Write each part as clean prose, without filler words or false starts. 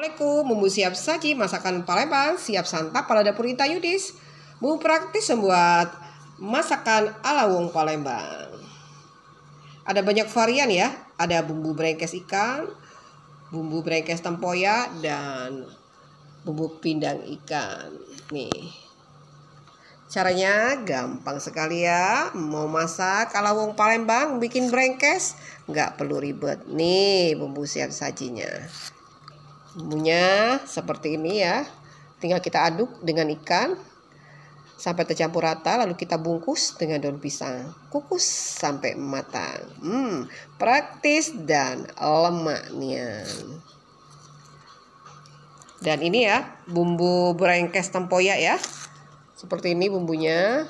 Assalamualaikum, bumbu siap saji, masakan Palembang, siap santap pada dapur Ita Yudis. Bumbu praktis membuat masakan ala wong Palembang. Ada banyak varian ya, ada bumbu brengkes ikan, bumbu brengkes tempoyak, dan bumbu pindang ikan. Nih, caranya gampang sekali ya. Mau masak ala wong Palembang, bikin brengkes, nggak perlu ribet. Nih bumbu siap sajinya. Bumbunya seperti ini ya. Tinggal kita aduk dengan ikan sampai tercampur rata, lalu kita bungkus dengan daun pisang. Kukus sampai matang. Praktis dan lemaknya. Dan ini ya, bumbu brengkes tempoyak ya. Seperti ini bumbunya.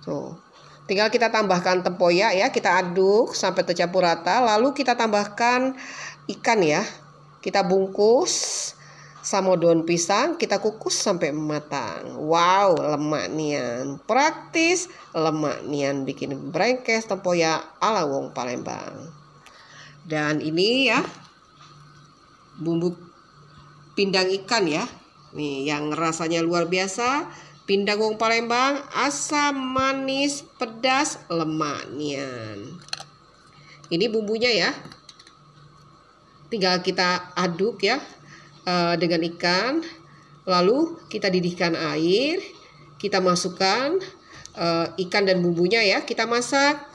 Tuh. Tinggal kita tambahkan tempoyak ya, kita aduk sampai tercampur rata, lalu kita tambahkan ikan ya. Kita bungkus sama daun pisang, kita kukus sampai matang. Wow, lemak nian. Praktis, lemak nian bikin brengkes tempoyak ala wong Palembang. Dan ini ya, bumbu pindang ikan ya. Nih, yang rasanya luar biasa. Pindang wong Palembang, asam, manis, pedas, lemak nian. Ini bumbunya ya. Tinggal kita aduk ya dengan ikan. Lalu kita didihkan air. Kita masukkan ikan dan bumbunya ya. Kita masak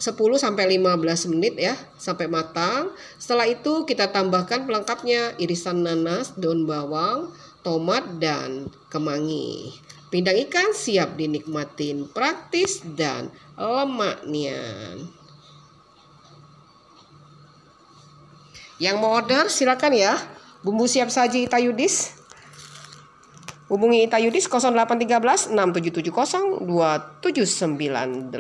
10-15 menit ya sampai matang. Setelah itu kita tambahkan pelengkapnya, irisan nanas, daun bawang, tomat, dan kemangi. Pindang ikan siap dinikmatin, praktis dan lemak nian. Yang mau order silakan ya. Bumbu siap saji Ita Yudis. Hubungi Ita Yudis 0813 6770 2798.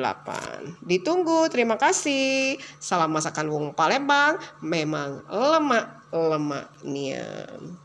Ditunggu, terima kasih. Salam masakan wong Palembang, memang lemak nian.